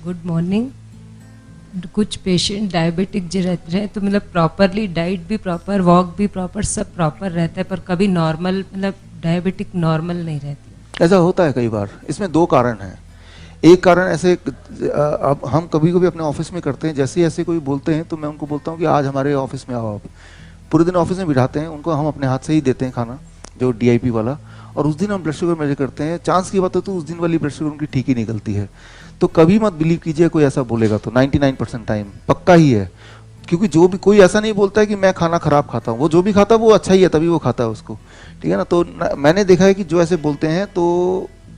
Good morning. कुछ patient diabetic जो रहते हैं तो मतलब प्रॉपरली डाइट भी प्रॉपर, वॉक भी प्रॉपर, सब प्रॉपर रहता है, पर कभी नॉर्मल मतलब डायबिटिक नॉर्मल नहीं रहती। ऐसा होता है कई बार। इसमें दो कारण हैं। एक कारण ऐसे अब हम कभी कभी अपने ऑफिस में करते हैं, जैसे ऐसे कोई बोलते हैं तो मैं उनको बोलता हूँ कि आज हमारे ऑफिस में आओ। आप पूरे दिन ऑफिस में बिठाते हैं उनको, हम अपने हाथ से ही देते हैं खाना जो DIP वाला, और उस दिन हम ब्लड शुगर मेजर करते हैं। चांस की बात है तो उस दिन वाली ब्लड शुगर उनकी ठीक ही निकलती है। तो कभी मत बिलीव कीजिए कोई ऐसा बोलेगा तो, 99% टाइम पक्का ही है। क्योंकि जो भी कोई ऐसा नहीं बोलता है कि मैं खाना खराब खाता हूँ, वो जो भी खाता है वो अच्छा ही है, तभी वो खाता है उसको, ठीक है ना। तो मैंने देखा है कि जो ऐसे बोलते हैं तो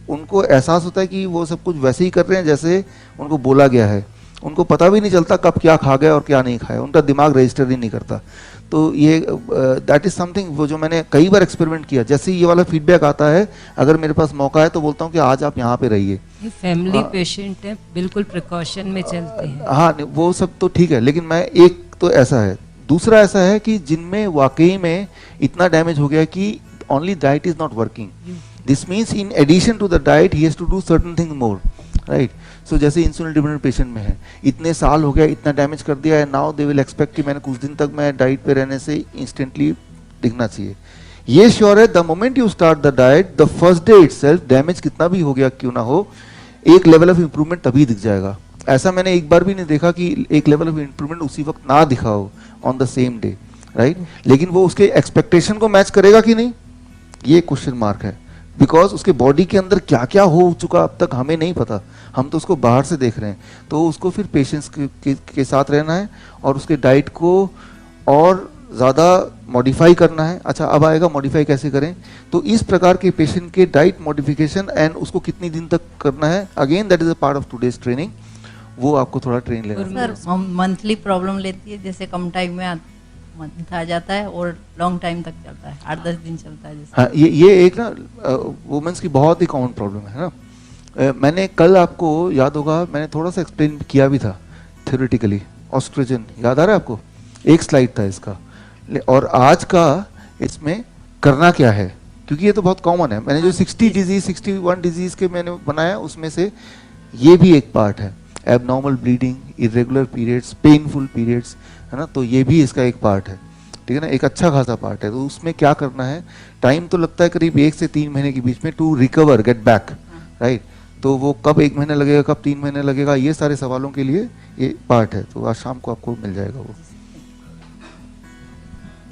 उनको एहसास होता है कि वो सब कुछ वैसे ही कर रहे हैं जैसे उनको बोला गया है। उनको पता भी नहीं चलता कब क्या खा गया और क्या नहीं खाया, उनका दिमाग रजिस्टर ही नहीं करता। तो ये दैट इज समथिंग वो जो मैंने कई बार एक्सपेरिमेंट किया। जैसे ही ये वाला फीडबैक आता है, अगर मेरे पास मौका है तो बोलता हूँ कि आज आप यहाँ पे रहिए। ये फैमिली पेशेंट है, बिल्कुल प्रिकॉशन में चलते हैं। हाँ, वो सब तो ठीक है, लेकिन मैं एक तो ऐसा है, दूसरा ऐसा है कि जिनमें वाकई में इतना डैमेज हो गया कि only diet is not working. This means in addition to the diet he has to do certain things more, right. So जैसे इंसुलिन डिपेंडेंट पेशेंट में है, इतने साल हो गया, इतना डैमेज कर दिया है, नाउ दे विल एक्सपेक्ट कि मैंने कुछ दिन तक मैं डाइट पे रहने से इंस्टेंटली दिखना चाहिए। ये श्योर है the moment you start the diet, the first day itself, damage कितना भी हो गया क्यों ना हो, एक लेवल ऑफ इंप्रूवमेंट तभी दिख जाएगा। ऐसा मैंने एक बार भी नहीं देखा कि एक लेवल ऑफ इंप्रूवमेंट उसी वक्त ना दिखा हो on the same day, right. लेकिन वो उसके एक्सपेक्टेशन को मैच करेगा कि नहीं, ये क्वेश्चन मार्क है। बिकॉज उसके बॉडी के अंदर क्या क्या हो चुका अब तक हमें नहीं पता, हम तो उसको बाहर से देख रहे हैं। तो उसको फिर पेशेंस के साथ रहना है और उसके डाइट को और ज़्यादा मॉडिफाई करना है। अच्छा, अब आएगा मॉडिफाई कैसे करें। तो इस प्रकार के पेशेंट के डाइट मॉडिफिकेशन एंड उसको कितनी दिन तक करना है, again that is a part of today's training, वो आपको थोड़ा ट्रेन लेना है। सर मंथली प्रॉब्लम लेती है, जैसे कम टाइम में मंथ आ जाता है और लॉन्ग टाइम तक चलता है, 8-10 दिन चलता है जैसे। हाँ, ये एक ना वुमेन्स की बहुत ही कॉमन प्रॉब्लम है ना। मैंने कल आपको याद होगा मैंने थोड़ा सा एक्सप्लेन किया भी था थ्योरेटिकली, ऑस्ट्रोजन याद आ रहा है आपको, एक स्लाइड था इसका। और आज का इसमें करना क्या है, क्योंकि ये तो बहुत कॉमन है। मैंने जो 61 डिजीज के मैंने बनाया उसमें से ये भी एक पार्ट है, abnormal bleeding, irregular periods, painful periods, है ना। तो ये भी इसका एक पार्ट है, ठीक है ना, एक अच्छा खासा पार्ट है। तो उसमें क्या करना है, टाइम तो लगता है करीब 1 से 3 महीने के बीच में to recover, get back, right. तो वो कब 1 महीना लगेगा, कब 3 महीने लगेगा, ये सारे सवालों के लिए ये पार्ट है। तो आज शाम को आपको मिल जाएगा वो।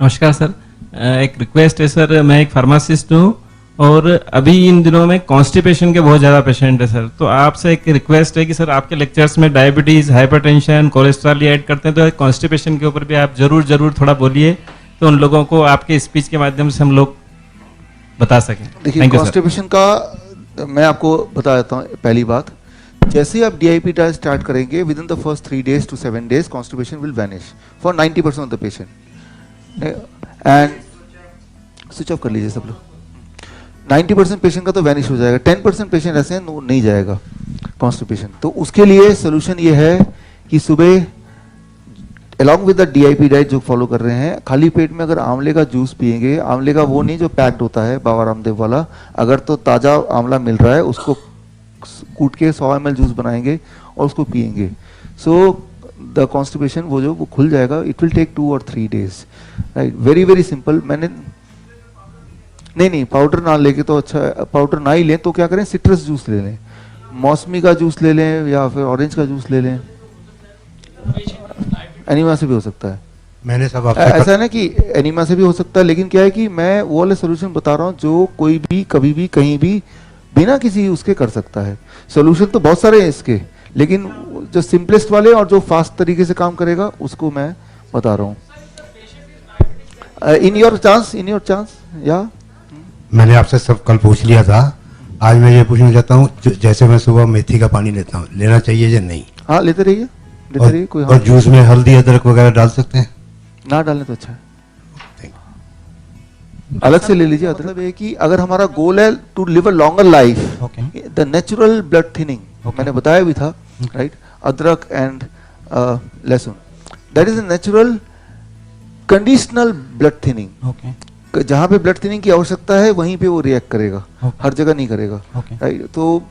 नमस्कार सर, एक रिक्वेस्ट है सर, मैं एक फार्मासिस्ट हूँ और अभी इन दिनों में कॉन्स्टिपेशन के बहुत ज़्यादा पेशेंट है सर। तो आपसे एक रिक्वेस्ट है कि सर आपके लेक्चर्स में डायबिटीज़, हाइपरटेंशन, कोलेस्ट्रॉल ऐड करते हैं, तो कॉन्स्टिपेशन के ऊपर भी आप जरूर थोड़ा बोलिए, तो उन लोगों को आपके स्पीच के माध्यम से हम लोग बता सकें। देखिए, कॉन्स्टिपेशन का मैं आपको बता देता हूँ। पहली बात, जैसे ही आप DIP डाइट स्टार्ट करेंगे, with in the first 3 days to 7 days constipation will vanish for 90% of the patient. And switch off कर लीजिए सब लोग। 90% पेशेंट का तो वैनिश हो जाएगा, 10% पेशेंट ऐसे हैं नहीं जाएगा कॉन्स्टिपेशन। तो उसके लिए सोल्यूशन ये है कि सुबह along with the DIP diet जो फॉलो कर रहे हैं, खाली पेट में अगर आंवले का जूस पिएंगे, आंवले का वो नहीं जो पैक्ड होता है बाबा रामदेव वाला, अगर तो ताज़ा आंवला मिल रहा है उसको कूट के 100 ml जूस बनाएंगे और उसको पिएंगे, सो द कॉन्स्टिपेशन वो खुल जाएगा। It will take 2 or 3 days, right. Very very simple. मैंने नहीं पाउडर ना लेके तो अच्छा है, पाउडर ना ही लें तो क्या करें, सिट्रस जूस ले लें, मौसमी का जूस ले लें या फिर ऑरेंज का जूस ले लें, एनीमा से भी हो सकता है। मैंने सब ऐसा है ना कि एनीमा से भी हो सकता है, लेकिन क्या है कि मैं वो वाले सोल्यूशन बता रहा हूँ जो कोई भी कभी भी कहीं भी बिना किसी उसके कर सकता है। सोल्यूशन तो बहुत सारे हैं इसके, लेकिन जो सिंपलेस्ट वाले और जो फास्ट तरीके से काम करेगा उसको मैं बता रहा हूँ। इन योर चांस या मैंने आपसे सब कल पूछ लिया था, आज मैं ये पूछना चाहता हूँ, जैसे मैं सुबह मेथी का पानी लेता हूँ, लेना चाहिए या नहीं? हाँ, लेते रहिए कोई और जूस में हल्दी अदरक वगैरह डाल सकते हैं? ना डालने तो अच्छा है, अलग से ले लीजिए। मतलब है कि अगर हमारा गोल है to live a longer life, the natural blood thinning, मैंने बताया भी था, राइट, अदरक एंड लहसुन, that is a natural conditional blood thinning. जहाँ पे ब्लड थिनिंग की आवश्यकता है वहीं पे वो रिएक्ट करेगा, हर जगह नहीं करेगा, राइट। तो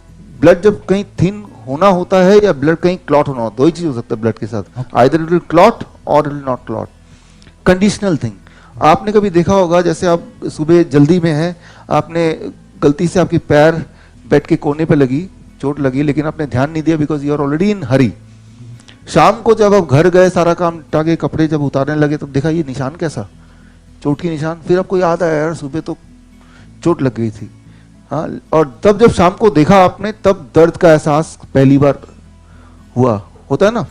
ब्लड जब कहीं थिन होना होता है या ब्लड कहीं क्लॉट होना होता है, दो ही चीज हो सकता है ब्लड के साथ, आइदर इट विल क्लॉट और it will not clot. Conditional thing, आपने कभी देखा होगा जैसे आप सुबह जल्दी में हैं, आपने गलती से आपकी पैर बेड के कोने पे लगी, चोट लगी, लेकिन आपने ध्यान नहीं दिया because you are already in hurry. शाम को जब आप घर गए, सारा काम टाके कपड़े जब उतारने लगे, तब देखा ये निशान कैसा, चोट की निशान। फिर आपको याद आया यार सुबह तो चोट लग गई थी। हाँ, और तब जब शाम को देखा आपने, तब दर्द का एहसास पहली बार हुआ, होता है ना।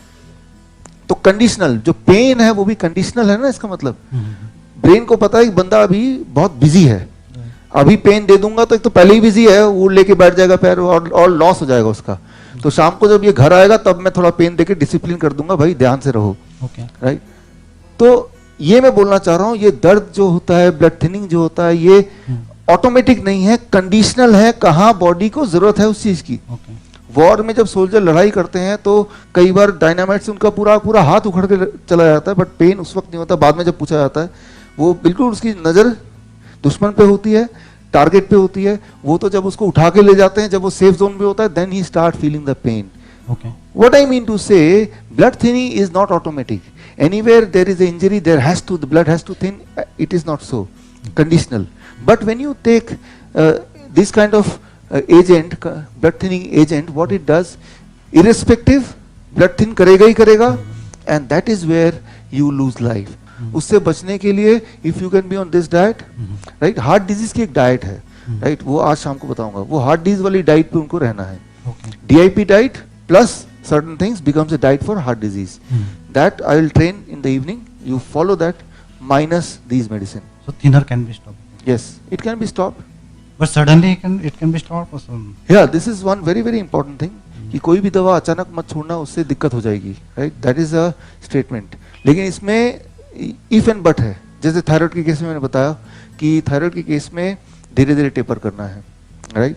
तो कंडीशनल जो पेन है वो भी कंडीशनल है ना, इसका मतलब ब्रेन को पता है कि बंदा अभी बहुत बिजी है, अभी पेन दे दूंगा तो एक तो पहले ही बिजी है, वो लेके बैठ जाएगा पैर और लॉस हो जाएगा उसका। तो शाम को जब ये घर आएगा तब मैं थोड़ा पेन देके डिसिप्लिन कर दूंगा, भाई ध्यान से रहो, राइट। तो ये मैं बोलना चाह रहा हूँ, ये दर्द जो होता है, ब्लड थिनिंग जो होता है, ये ऑटोमेटिक नहीं है, कंडीशनल है, कहाँ बॉडी को जरूरत है उस चीज की। वॉर में जब सोल्जर लड़ाई करते हैं तो कई बार डायनामाइट से उनका पूरा पूरा हाथ उखड़ के चला जाता है, बट पेन उस वक्त नहीं होता। बाद में जब पूछा जाता है, वो बिल्कुल उसकी नजर दुश्मन पे होती है, टारगेट पे होती है। वो तो जब उसको उठा के ले जाते हैं, जब वो सेफ जोन पे होता है, then he start feeling the pain. What I mean to say, blood thinning is not automatic. Anywhere there is an injury, the blood has to thin. It is not so conditional. But when you take this kind of agent, blood thinning agent, what it does, irrespective, blood thin करेगा ही करेगा, and that is where you lose life. उससे बचने के लिए if you can be on this diet, right? Heart disease की एक diet है, right, वो आज शाम को बताऊंगा। वो हार्ट डिजीज वाली डाइट पे उनको रहना है। DIP diet plus certain things becomes a diet for heart disease. That I will train in the evening. You follow that minus these medicine. So thinner can be stopped. Yes, it can be stopped. But suddenly it can be stopped or some. Yeah, this is one very very important thing. कि कोई भी दवा अचानक मत छोड़ना, उससे दिक्कत हो जाएगी, right. That is a statement. लेकिन इसमें इफ एंड बट है। जैसे थायराइड के केस में मैंने बताया कि थायराइड के केस में धीरे धीरे टेपर करना है, राइट।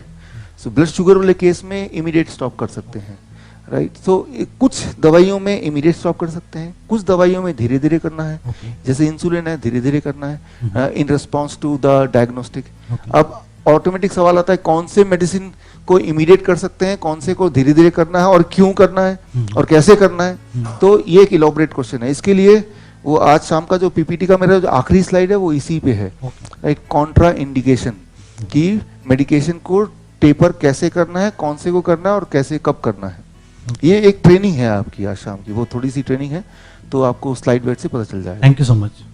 सो ब्लड शुगर वाले केस में इमीडिएट स्टॉप कर सकते हैं, राइट। सो कुछ दवाइयों में इमीडिएट स्टॉप कर सकते हैं, कुछ दवाइयों में धीरे धीरे करना है। जैसे इंसुलिन है, धीरे धीरे करना है in response to the diagnostic. अब ऑटोमेटिक सवाल आता है कौन से मेडिसिन को इमीडिएट कर सकते हैं, कौन से को धीरे धीरे करना है, और क्यों करना है, और कैसे करना है। तो ये एक इलॉबरेट क्वेश्चन है। इसके लिए वो आज शाम का जो पीपीटी का मेरा जो आखिरी स्लाइड है वो इसी पे है, राइट। कॉन्ट्रा इंडिकेशन की मेडिकेशन को टेपर कैसे करना है, कौन से को करना है, और कैसे कब करना है। ये एक ट्रेनिंग है आपकी आज शाम की, वो थोड़ी सी ट्रेनिंग है, तो आपको स्लाइड वेट से पता चल जाएगा। Thank you so much.